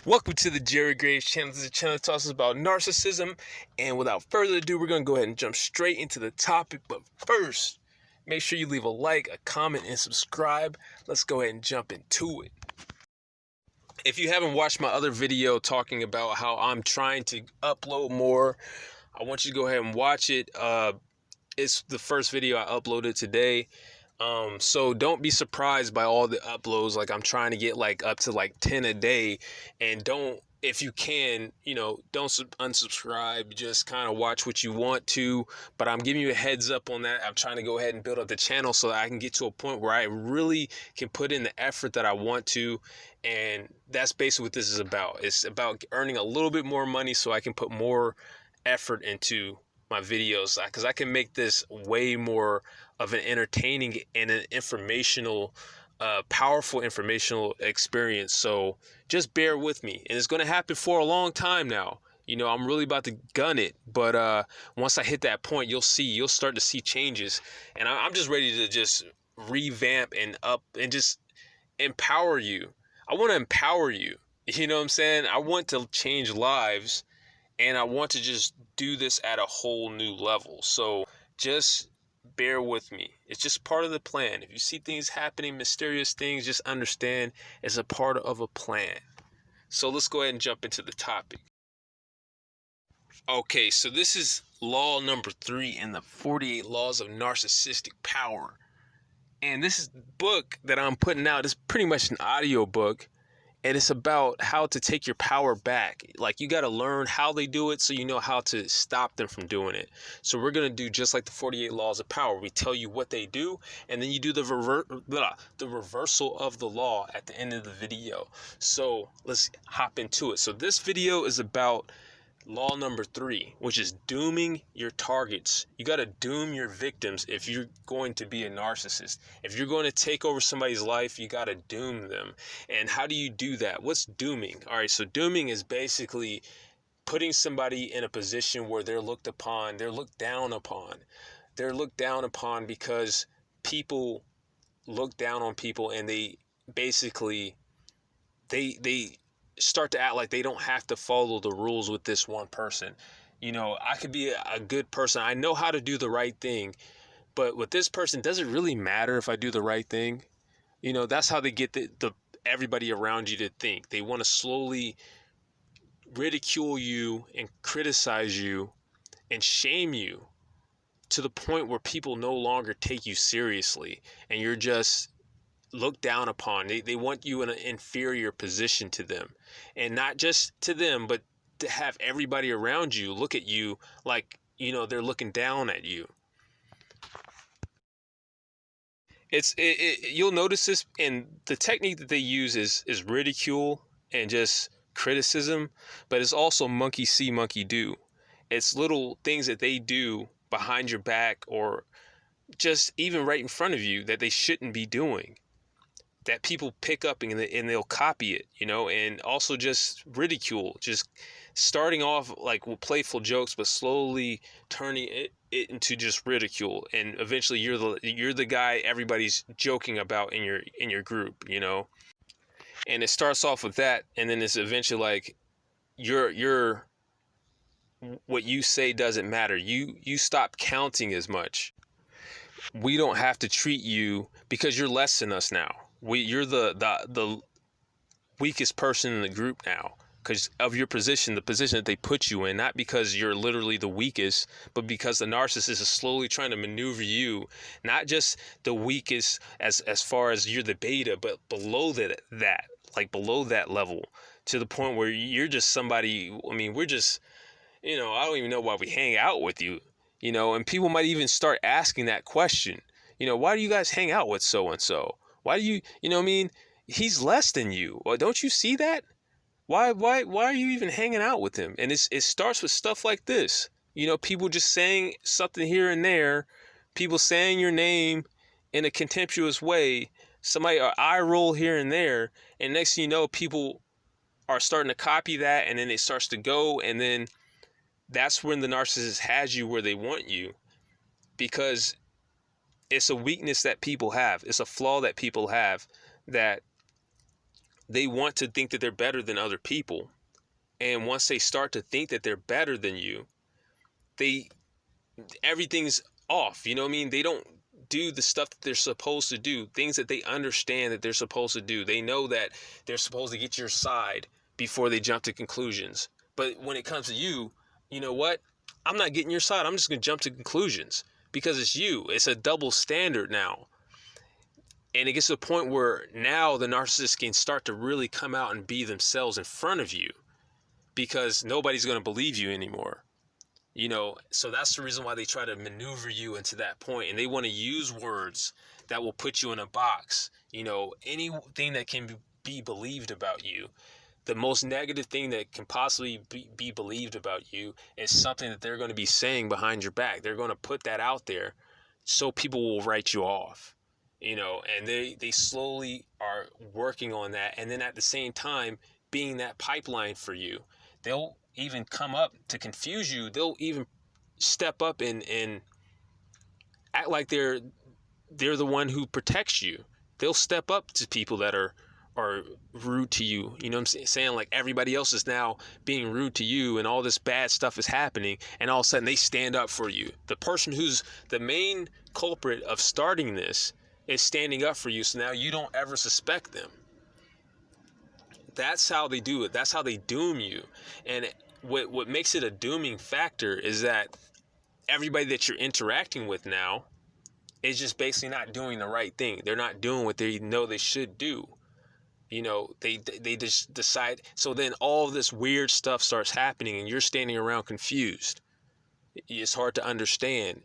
Welcome to the Jerry Graves channel. This is a channel that talks about narcissism. And without further ado, we're going to go ahead and jump straight into the topic. But first, make sure you leave a like, a comment, and subscribe. Let's go ahead and jump into it. If you haven't watched my other video talking about how I'm trying to upload more, I want you to go ahead and watch it. It's the first video I uploaded today. So don't be surprised by all the uploads. Like, I'm trying to get up to 10 a day, and if you can, don't unsubscribe. Just kind of watch what you want to, but I'm giving you a heads up on that. I'm trying to go ahead and build up the channel so that I can get to a point where I really can put in the effort that I want to. And that's basically what this is about. It's about earning a little bit more money so I can put more effort into my videos, because I can make this way more of an entertaining and an informational, powerful informational experience. So just bear with me, and it's going to happen for a long time now. I'm really about to gun it, but once I hit that point, you'll start to see changes, and I'm just ready to just revamp and just empower you. I want to empower you. You know what I'm saying? I want to change lives, and I want to just do this at a whole new level. So just bear with me. It's just part of the plan. If you see things happening, mysterious things, just understand it's a part of a plan. So let's go ahead and jump into the topic. Okay, so this is law number 3 in the 48 Laws of Narcissistic Power. And this is the book that I'm putting out. It's pretty much an audio book. And it's about how to take your power back. Like, you got to learn how they do it so you know how to stop them from doing it. So we're going to do just like the 48 Laws of Power. We tell you what they do, and then you do the reversal of the law at the end of the video. So let's hop into it. So this video is about law number 3, which is dooming your targets. You got to doom your victims if you're going to be a narcissist. If you're going to take over somebody's life, you got to doom them. And how do you do that? What's dooming? All right, so dooming is basically putting somebody in a position where they're looked upon, they're looked down upon. They're looked down upon because people look down on people, and they basically they start to act like they don't have to follow the rules with this one person. I could be a good person. I know how to do the right thing, but with this person, does it really matter if I do the right thing? That's how they get the everybody around you to think. They want to slowly ridicule you and criticize you and shame you to the point where people no longer take you seriously, and you're just looked down upon. They want you in an inferior position to them, and not just to them, but to have everybody around you look at you like, they're looking down at you. You'll notice this, and the technique that they use is ridicule and just criticism, but it's also monkey see, monkey do. It's little things that they do behind your back, or just even right in front of you, that they shouldn't be doing, that people pick up and they'll copy it, and also just ridicule, just starting off like with playful jokes, but slowly turning it into just ridicule, and eventually you're the guy everybody's joking about in your group, and it starts off with that, and then it's eventually like you're what you say doesn't matter. You stop counting as much. We don't have to treat you because you're less than us now. You're the weakest person in the group now because of your position, the position that they put you in, not because you're literally the weakest, but because the narcissist is slowly trying to maneuver you, not just the weakest as far as you're the beta, but below that, like below that level, to the point where you're just somebody. I mean, we're just, I don't even know why we hang out with you, and people might even start asking that question. Why do you guys hang out with so-and-so? Why do you know what I mean? He's less than you. Well, don't you see that? Why are you even hanging out with him? And it starts with stuff like this. People just saying something here and there, people saying your name in a contemptuous way, somebody eye roll here and there, and next thing you know, people are starting to copy that, and then it starts to go, and then that's when the narcissist has you where they want you, because it's a weakness that people have. It's a flaw that people have, that they want to think that they're better than other people. And once they start to think that they're better than you, everything's off. You know what I mean? They don't do the stuff that they're supposed to do, things that they understand that they're supposed to do. They know that they're supposed to get your side before they jump to conclusions. But when it comes to you, you know what? I'm not getting your side. I'm just going to jump to conclusions because it's you. It's a double standard now. And it gets to the point where now the narcissist can start to really come out and be themselves in front of you because nobody's going to believe you anymore. You know, so that's the reason why they try to maneuver you into that point. And they want to use words that will put you in a box. You know, anything that can be believed about you, the most negative thing that can possibly be believed about you is something that they're going to be saying behind your back. They're going to put that out there so people will write you off. You know, and they slowly are working on that. And then at the same time, being that pipeline for you, they'll even come up to confuse you. They'll even step up and act like they're the one who protects you. They'll step up to people that are rude to you. You know what I'm saying? Like everybody else is now being rude to you and all this bad stuff is happening, and all of a sudden they stand up for you. The person who's the main culprit of starting this is standing up for you, so now you don't ever suspect them. That's how they do it. That's how they doom you. And what makes it a dooming factor is that everybody that you're interacting with now is just basically not doing the right thing. They're not doing what they know they should do. You know, they just decide. So then all this weird stuff starts happening and you're standing around confused. It's hard to understand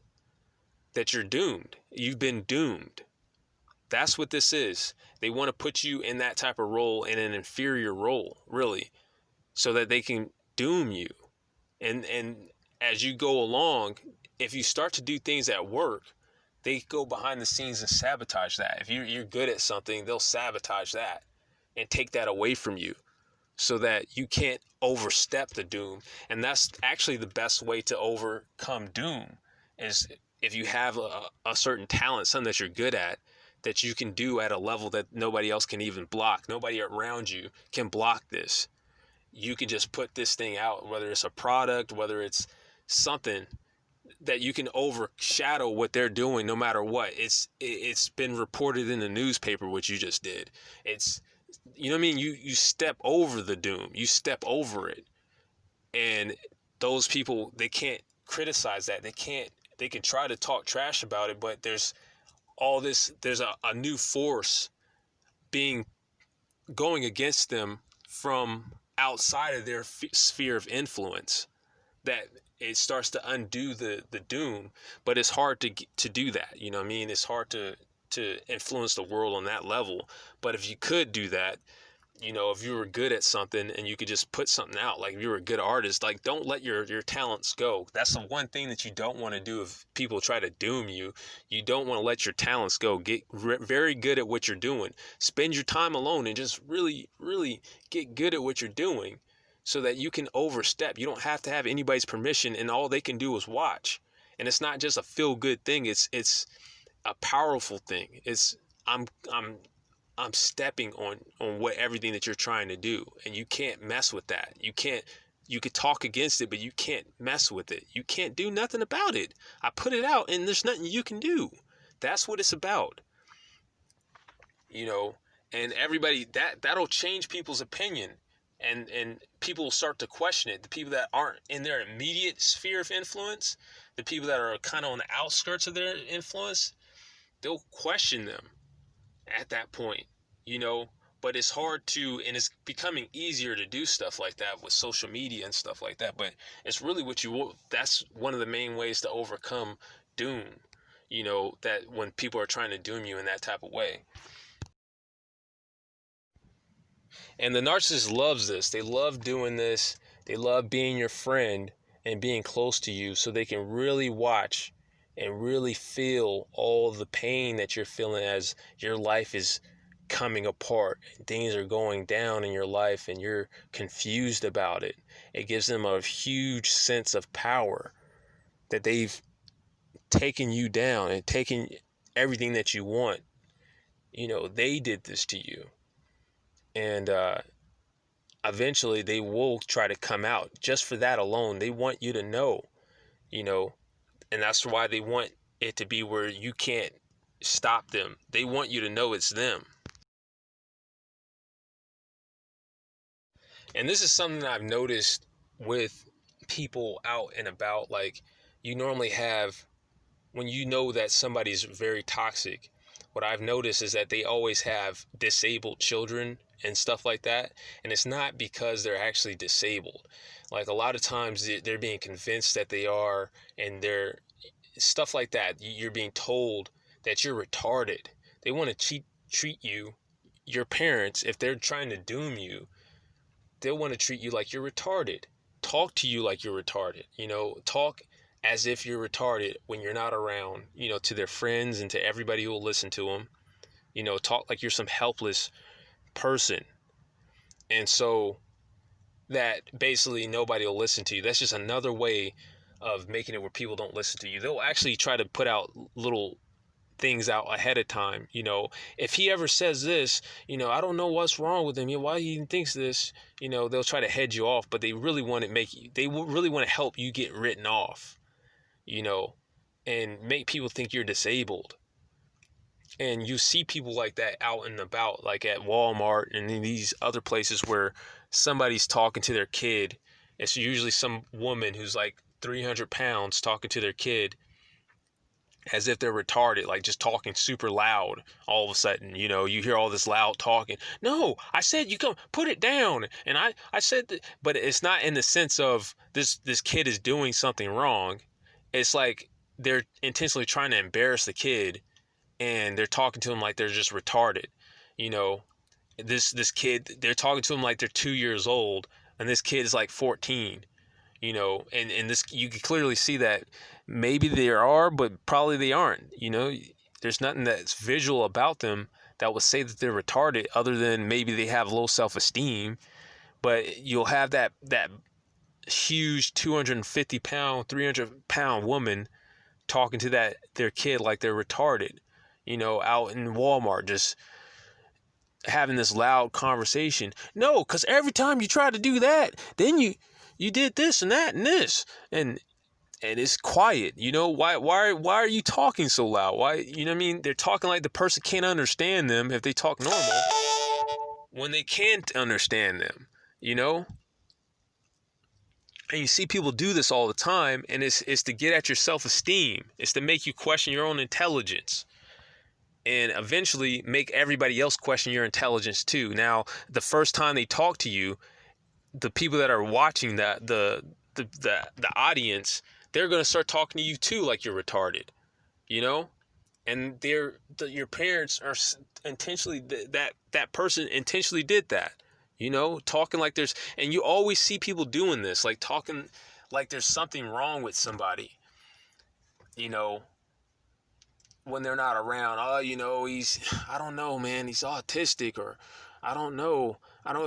that you're doomed. You've been doomed. That's what this is. They want to put you in that type of role, in an inferior role, really, so that they can doom you. And as you go along, if you start to do things at work, they go behind the scenes and sabotage that. If you're good at something, they'll sabotage that and take that away from you so that you can't overstep the doom. And that's actually the best way to overcome doom, is if you have a certain talent, something that you're good at, that you can do at a level that nobody else can even block. Nobody around you can block this. You can just put this thing out, whether it's a product, whether it's something that you can overshadow what they're doing no matter what. It's been reported in the newspaper what you just did. It's, you know what I mean? You step over the doom. You step over it. And those people, they can't criticize that. They can try to talk trash about it, but there's a new force going against them from outside of their sphere of influence, that it starts to undo the doom. But it's hard to do that. You know what I mean? It's hard to influence the world on that level. But if you could do that, you know, if you were good at something and you could just put something out, like if you were a good artist, like don't let your talents go. That's the one thing that you don't want to do if people try to doom you. You don't want to let your talents go. Get very good at what you're doing. Spend your time alone and just really, really get good at what you're doing so that you can overstep. You don't have to have anybody's permission, and all they can do is watch. And it's not just a feel-good thing. It's a powerful thing. I'm stepping on what everything that you're trying to do, and you can't mess with that. You could talk against it, but you can't mess with it. You can't do nothing about it. I put it out and there's nothing you can do. That's what it's about. You know, and everybody, that'll change people's opinion, and people will start to question it. The people that aren't in their immediate sphere of influence, the people that are kind of on the outskirts of their influence, they'll question them at that point, you know. But it's hard to, and it's becoming easier to do stuff like that with social media and stuff like that. But it's really that's one of the main ways to overcome doom, you know, that when people are trying to doom you in that type of way. And the narcissist loves this. They love doing this. They love being your friend and being close to you, so they can really watch and really feel all the pain that you're feeling as your life is coming apart and things are going down in your life and you're confused about it. It gives them a huge sense of power that they've taken you down and taken everything that you want. You know, they did this to you. And eventually they will try to come out. Just for that alone, they want you to know, you know, and that's why they want it to be where you can't stop them. They want you to know it's them. And this is something that I've noticed with people out and about. Like, you normally have, when you know that somebody's very toxic, what I've noticed is that they always have disabled children and stuff like that. And it's not because they're actually disabled. Like, a lot of times they're being convinced that they are, and they're stuff like that. You're being told that you're retarded. They want to treat you, your parents, if they're trying to doom you, they'll want to treat you like you're retarded, talk to you like you're retarded, talk as if you're retarded when you're not around, to their friends and to everybody who will listen to them, talk like you're some helpless person. And so that basically nobody will listen to you. That's just another way of making it where people don't listen to you. They'll actually try to put out little things out ahead of time. If he ever says this, I don't know what's wrong with him, why he even thinks this, they'll try to head you off, but they really want to really want to help you get written off, and make people think you're disabled. And you see people like that out and about, like at Walmart and in these other places where somebody's talking to their kid. It's usually some woman who's like 300 pounds talking to their kid as if they're retarded, like just talking super loud. All of a sudden, you hear all this loud talking. No, I said you come put it down. And I said that, but it's not in the sense of this kid is doing something wrong. It's like they're intentionally trying to embarrass the kid, and they're talking to him like they're just retarded. This kid, they're talking to him like they're 2 years old, and this kid is like 14. And this, you can clearly see that maybe they are, but probably they aren't. There's nothing that's visual about them that would say that they're retarded, other than maybe they have low self-esteem. But you'll have that huge 250 pound, 300 pound woman talking to their kid like they're retarded, out in Walmart, just having this loud conversation. No, because every time you try to do that, then you did this and that and this, and it's quiet. Why are you talking so loud? Why, what I mean? They're talking like the person can't understand them if they talk normal, when they can't understand them, And you see people do this all the time, and it's to get at your self-esteem. It's to make you question your own intelligence, and eventually make everybody else question your intelligence too. Now, the first time they talk to you, the people that are watching that, the audience, they're going to start talking to you too like you're retarded, and your parents are intentionally, that person intentionally did that, talking like and you always see people doing this, like talking like there's something wrong with somebody, when they're not around. Oh, I don't know, man, he's autistic, or I don't know,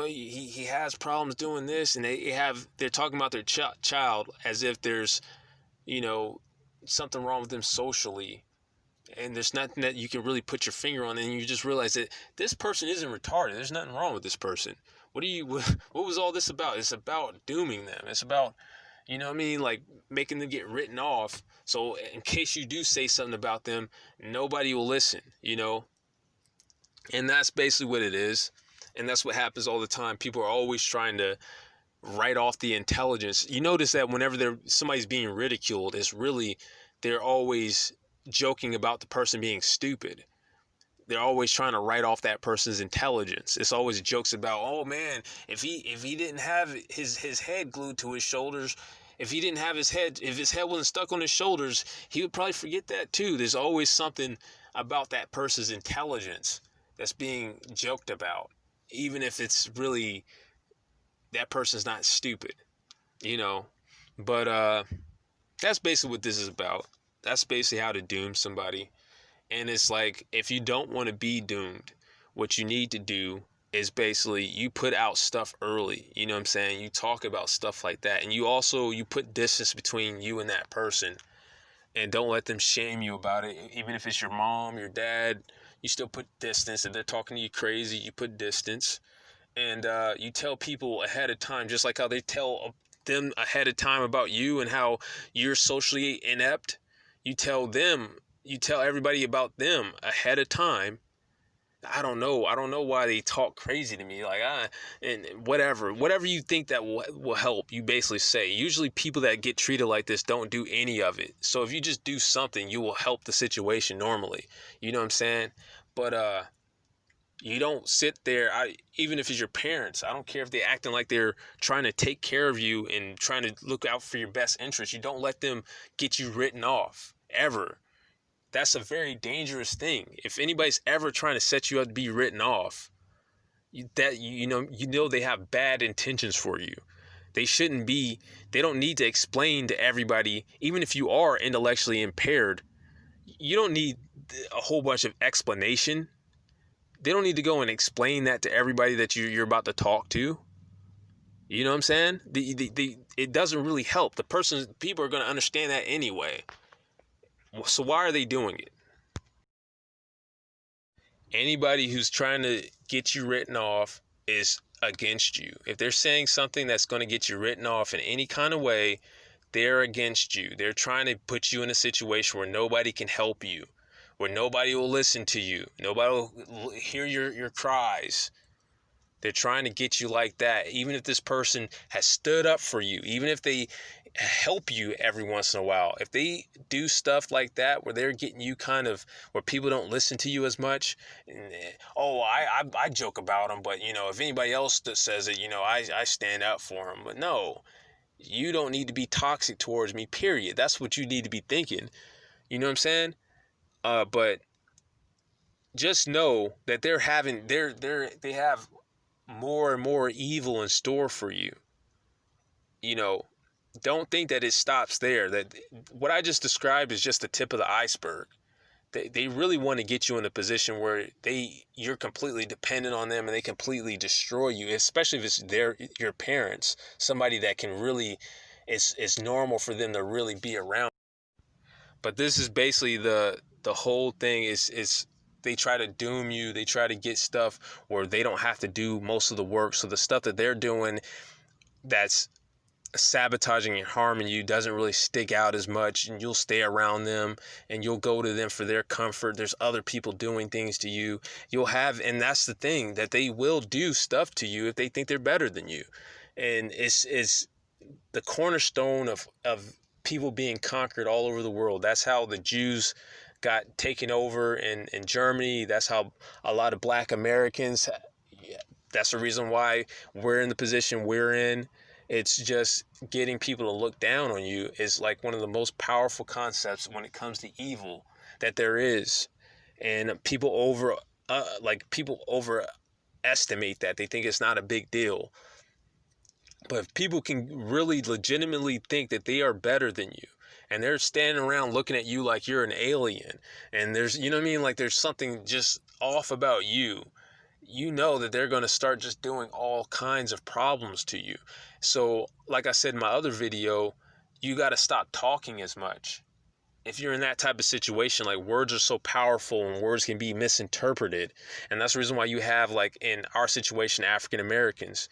he has problems doing this, and they're talking about their child as if there's, something wrong with them socially, and there's nothing that you can really put your finger on, and you just realize that this person isn't retarded. There's nothing wrong with this person. What was all this about? It's about dooming them. It's about, like making them get written off. So in case you do say something about them, nobody will listen, And that's basically what it is. And that's what happens all the time. People are always trying to write off the intelligence. You notice that whenever somebody's being ridiculed, they're always joking about the person being stupid. They're always trying to write off that person's intelligence. It's always jokes about, oh man, if he didn't have his head glued to his shoulders, if his head wasn't stuck on his shoulders, he would probably forget that too. There's always something about that person's intelligence that's being joked about, even if it's really, that person's not stupid, But that's basically what this is about. That's basically how to doom somebody. And it's like, if you don't want to be doomed, what you need to do is basically you put out stuff early. You know what I'm saying? You talk about stuff like that. And you put distance between you and that person. And don't let them shame you about it. Even if it's your mom, your dad, you still put distance. If they're talking to you crazy, you put distance. And you tell people ahead of time, just like how they tell them ahead of time about you and how you're socially inept. You tell everybody about them ahead of time. I don't know. I don't know why they talk crazy to me. Like, and whatever you think that will help, you basically say. Usually people that get treated like this don't do any of it. So if you just do something, you will help the situation normally. You know what I'm saying? But, you don't sit there, even if it's your parents, I don't care if they're acting like they're trying to take care of you and trying to look out for your best interest. You don't let them get you written off, ever. That's a very dangerous thing. If anybody's ever trying to set you up to be written off, you know they have bad intentions for you. They don't need to explain to everybody, even if you are intellectually impaired, you don't need a whole bunch of explanation. They don't need to go and explain that to everybody that you're about to talk to. You know what I'm saying? It doesn't really help. People are going to understand that anyway. So why are they doing it? Anybody who's trying to get you written off is against you. If they're saying something that's going to get you written off in any kind of way, they're against you. They're trying to put you in a situation where nobody can help you, where nobody will listen to you. Nobody will hear your cries. They're trying to get you like that. Even if this person has stood up for you, even if they help you every once in a while, if they do stuff like that where they're getting you where people don't listen to you as much, I joke about them, but if anybody else that says it, I stand up for them. But no, you don't need to be toxic towards me, period. That's what you need to be thinking. You know what I'm saying? But just know that they have more and more evil in store for you. Don't think that it stops there. That what I just described is just the tip of the iceberg. They really want to get you in a position where you're completely dependent on them and they completely destroy you, especially if it's your parents, somebody that can really, it's normal for them to really be around. But this is basically the whole thing is they try to doom you. They try to get stuff where they don't have to do most of the work. So the stuff that they're doing that's sabotaging and harming you doesn't really stick out as much, and you'll stay around them and you'll go to them for their comfort. There's other people doing things to you. And that's the thing, that they will do stuff to you if they think they're better than you. And it's the cornerstone of people being conquered all over the world. That's how the Jews got taken over in Germany. That's how a lot of Black Americans, that's the reason why we're in the position we're in. It's just getting people to look down on you is like one of the most powerful concepts when it comes to evil that there is. And people overestimate that. They think it's not a big deal. But if people can really legitimately think that they are better than you, and they're standing around looking at you like you're an alien, and there's, you know what I mean? Like there's something just off about you, you know that they're going to start just doing all kinds of problems to you. So like I said in my other video, you got to stop talking as much. If you're in that type of situation, like words are so powerful and words can be misinterpreted. And that's the reason why you have, like in our situation, African Americans,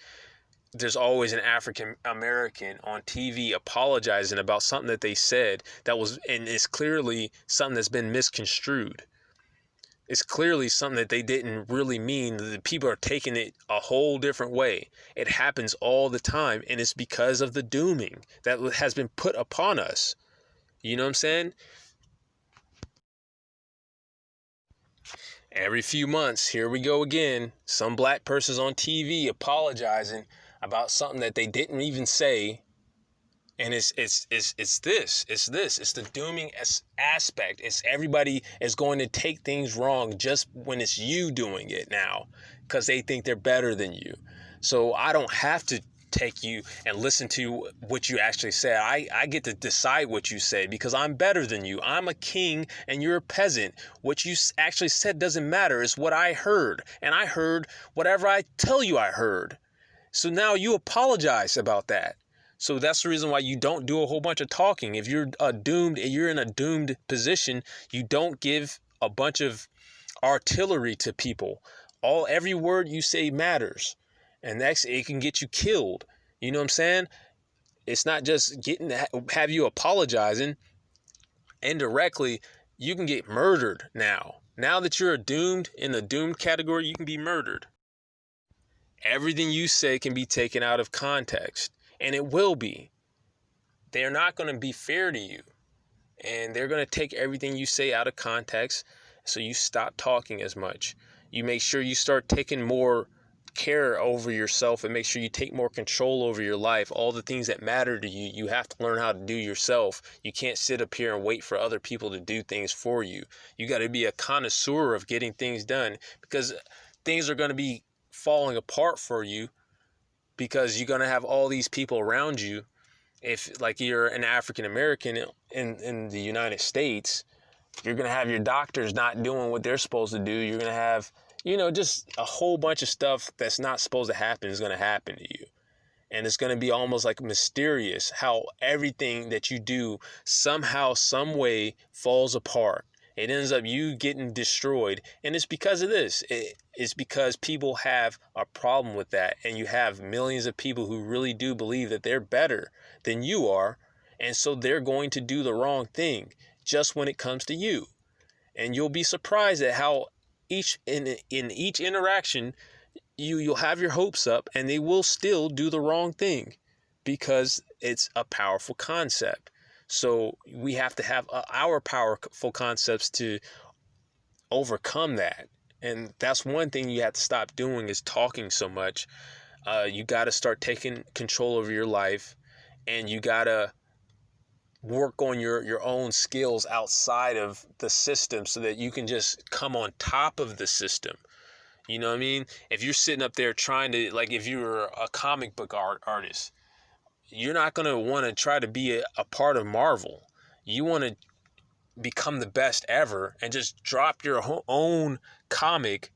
there's always an African American on TV apologizing about something that they said and it's clearly something that's been misconstrued. It's clearly something that they didn't really mean. The people are taking it a whole different way. It happens all the time, and it's because of the dooming that has been put upon us. You know what I'm saying? Every few months, here we go again. Some Black person's on TV apologizing about something that they didn't even say. And it's the dooming aspect. It's everybody is going to take things wrong just when it's you doing it now, because they think they're better than you. So I don't have to take you and listen to what you actually said. I get to decide what you say because I'm better than you. I'm a king and you're a peasant. What you actually said doesn't matter. It's what I heard. And I heard whatever I tell you I heard. So now you apologize about that. So that's the reason why you don't do a whole bunch of talking. If you're in a doomed position, you don't give a bunch of artillery to people. Every word you say matters. And next, it can get you killed. You know what I'm saying? It's not just have you apologizing. Indirectly, you can get murdered now. Now that you're doomed in the doomed category, you can be murdered. Everything you say can be taken out of context, and it will be. They're not going to be fair to you, and they're going to take everything you say out of context, so you stop talking as much. You make sure you start taking more care over yourself and make sure you take more control over your life. All the things that matter to you, you have to learn how to do yourself. You can't sit up here and wait for other people to do things for you. You got to be a connoisseur of getting things done, because things are going to be falling apart for you, because you're going to have all these people around you. If like you're an African American in the United States, you're going to have your doctors not doing what they're supposed to do. You're going to have, just a whole bunch of stuff that's not supposed to happen is going to happen to you. And it's going to be almost like mysterious how everything that you do somehow, some way falls apart. It ends up you getting destroyed. And it's because of this. It's because people have a problem with that. And you have millions of people who really do believe that they're better than you are. And so they're going to do the wrong thing just when it comes to you. And you'll be surprised at how in each interaction, you'll have your hopes up and they will still do the wrong thing, because it's a powerful concept. So we have to have our powerful concepts to overcome that. And that's one thing you have to stop doing, is talking so much. You got to start taking control over your life, and you got to work on your own skills outside of the system so that you can just come on top of the system. You know what I mean? If you're sitting up there trying to, like if you're a comic book artist, you're not going to want to try to be a part of Marvel. You want to become the best ever and just drop your own comic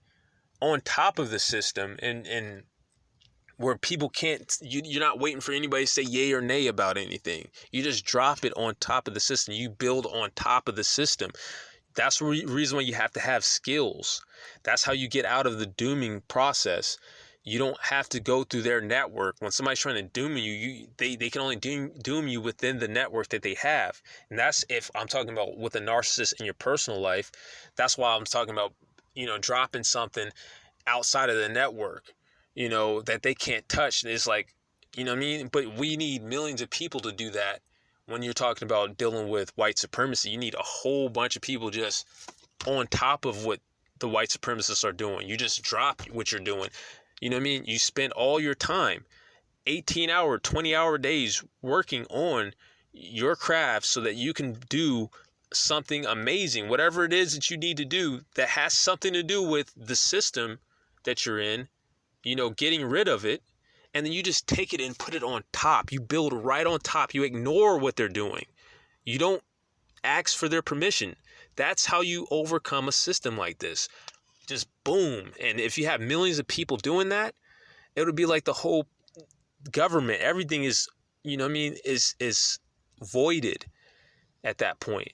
on top of the system, and where people can't, you're not waiting for anybody to say yay or nay about anything. You just drop it on top of the system. You build on top of the system. That's the reason why you have to have skills. That's how you get out of the dooming process. You don't have to go through their network. When somebody's trying to doom you, they can only doom you within the network that they have. And that's if I'm talking about with a narcissist in your personal life. That's why I'm talking about, dropping something outside of the network, that they can't touch. It's like, you know what I mean? But we need millions of people to do that. When you're talking about dealing with white supremacy, you need a whole bunch of people just on top of what the white supremacists are doing. You just drop what you're doing. You know what I mean? You spend all your time, 18-hour, 20-hour days working on your craft so that you can do something amazing, whatever it is that you need to do that has something to do with the system that you're in, getting rid of it. And then you just take it and put it on top. You build right on top. You ignore what they're doing. You don't ask for their permission. That's how you overcome a system like this. Just boom. And if you have millions of people doing that, it would be like the whole government. Everything is, is voided at that point.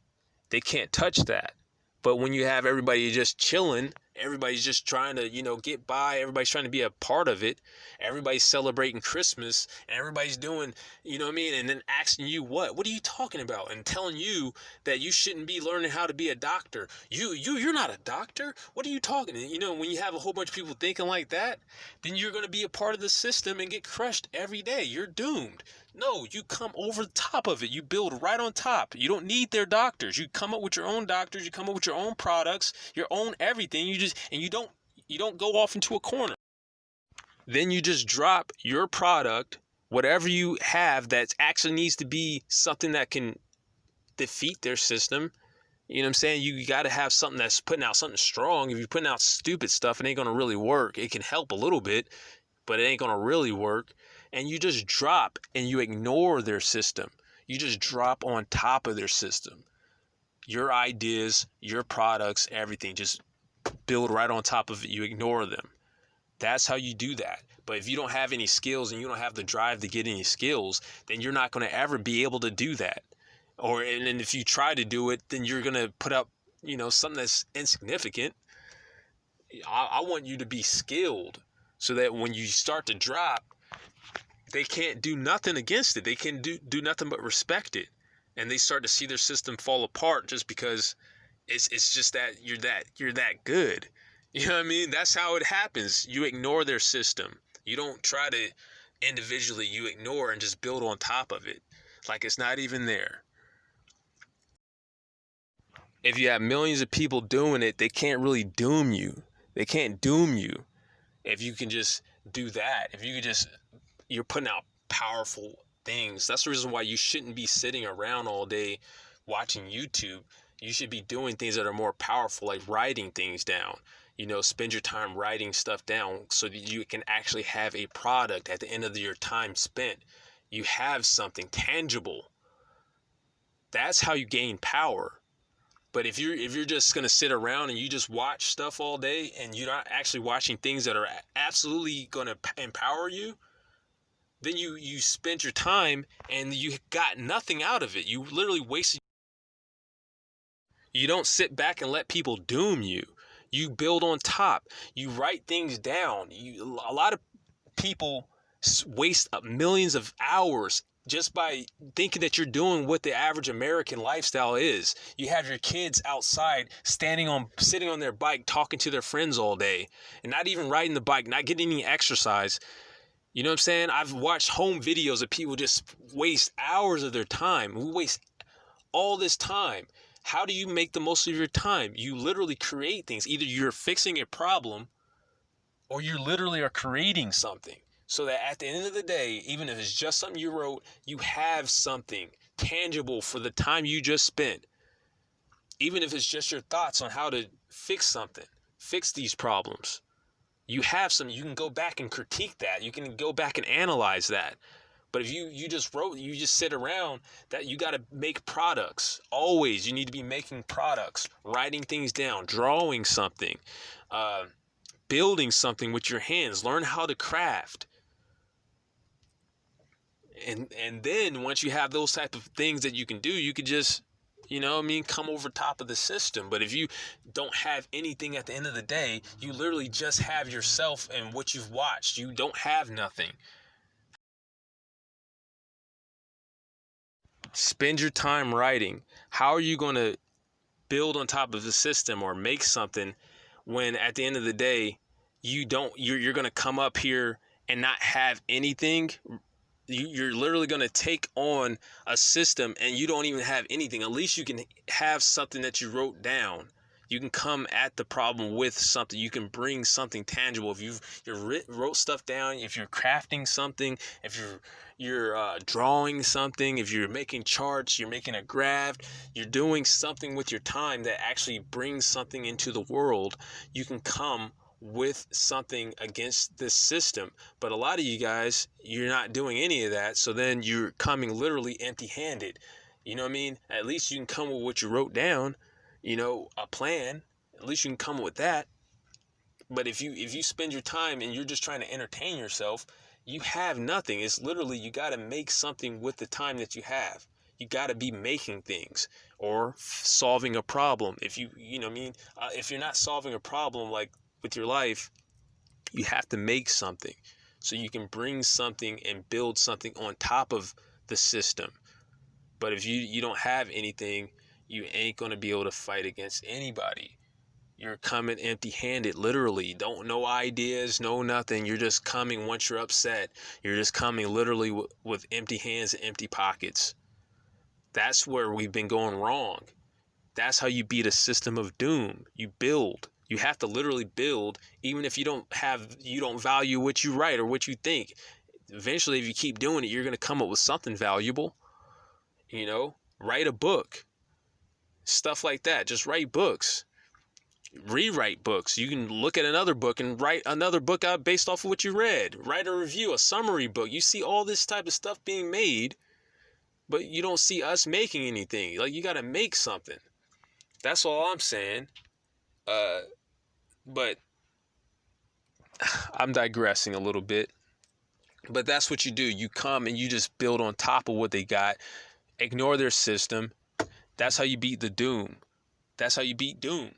They can't touch that. But when you have everybody just chilling, everybody's just trying to, get by. Everybody's trying to be a part of it. Everybody's celebrating Christmas. And everybody's doing, and then asking you what are you talking about? And telling you that you shouldn't be learning how to be a doctor. You're not a doctor. What are you talking? And, when you have a whole bunch of people thinking like that, then you're going to be a part of the system and get crushed every day. You're doomed. No, you come over the top of it. You build right on top. You don't need their doctors. You come up with your own doctors. You come up with your own products, your own everything. You don't go off into a corner. Then you just drop your product, whatever you have that actually needs to be something that can defeat their system. You know what I'm saying? You got to have something that's putting out something strong. If you're putting out stupid stuff, it ain't going to really work. It can help a little bit, but it ain't going to really work. And you just drop and you ignore their system. You just drop on top of their system. Your ideas, your products, everything, just build right on top of it. You ignore them. That's how you do that. But if you don't have any skills and you don't have the drive to get any skills, then you're not going to ever be able to do that. And if you try to do it, then you're going to put up, something that's insignificant. I want you to be skilled. so that when you start to drop, they can't do nothing against it. They can do nothing but respect it. And they start to see their system fall apart just because it's just that you're that good. You know what I mean? That's how it happens. You ignore their system. You don't try to individually, you ignore and just build on top of it like it's not even there. If you have millions of people doing it, they can't really doom you. They can't doom you. If you can just do that, if you could just, you're putting out powerful things. That's the reason why you shouldn't be sitting around all day watching YouTube. You should be doing things that are more powerful, like writing things down. Spend your time writing stuff down so that you can actually have a product at the end of your time spent. You have something tangible. That's how you gain power. But if you're just going to sit around and you just watch stuff all day and you're not actually watching things that are absolutely going to empower you, then you spent your time and you got nothing out of it. You literally wasted. You don't sit back and let people doom you. You build on top. You write things down. A lot of people waste millions of hours just by thinking that you're doing what the average American lifestyle is. You have your kids outside sitting on their bike, talking to their friends all day and not even riding the bike, not getting any exercise. You know what I'm saying? I've watched home videos of people just waste hours of their time. We waste all this time. How do you make the most of your time? You literally create things. Either you're fixing a problem or you literally are creating something. So that at the end of the day, even if it's just something you wrote, you have something tangible for the time you just spent. Even if it's just your thoughts on how to fix something, fix these problems. You have some, you can go back and critique that. You can go back and analyze that. But if you just sit around, that you got to make products. Always, you need to be making products, writing things down, drawing something, building something with your hands. Learn how to craft. And then once you have those type of things that you can do, you could just, come over top of the system. But if you don't have anything at the end of the day, you literally just have yourself and what you've watched. You don't have nothing. Spend your time writing. How are you going to build on top of the system or make something when at the end of the day, you're going to come up here and not have anything? You're literally going to take on a system and you don't even have anything. At least you can have something that you wrote down. You can come at the problem with something. You can bring something tangible. If you wrote stuff down, if you're crafting something, if you're drawing something, if you're making charts, you're making a graph, you're doing something with your time that actually brings something into the world, you can come with something against this system. But a lot of you guys, you're not doing any of that. So then you're coming literally empty-handed. You know what I mean? At least you can come with what you wrote down. A plan. At least you can come with that. But if you spend your time and you're just trying to entertain yourself, you have nothing. It's literally, you got to make something with the time that you have. You got to be making things or solving a problem. If if you're not solving a problem like with your life, you have to make something so you can bring something and build something on top of the system. But if you don't have anything, you ain't going to be able to fight against anybody. You're coming empty-handed, literally. No ideas, no nothing. You're just coming once you're upset. You're just coming literally with empty hands and empty pockets. That's where we've been going wrong. That's how you beat a system of doom. You build. You have to literally build, even if you don't value what you write or what you think. Eventually, if you keep doing it, you're going to come up with something valuable. Write a book. Stuff like that. Just write books. Rewrite books. You can look at another book and write another book out based off of what you read. Write a review, a summary book. You see all this type of stuff being made, but you don't see us making anything. Like, you got to make something. That's all I'm saying. But I'm digressing a little bit. But that's what you do. You come and you just build on top of what they got. Ignore their system. That's how you beat the doom. That's how you beat doom.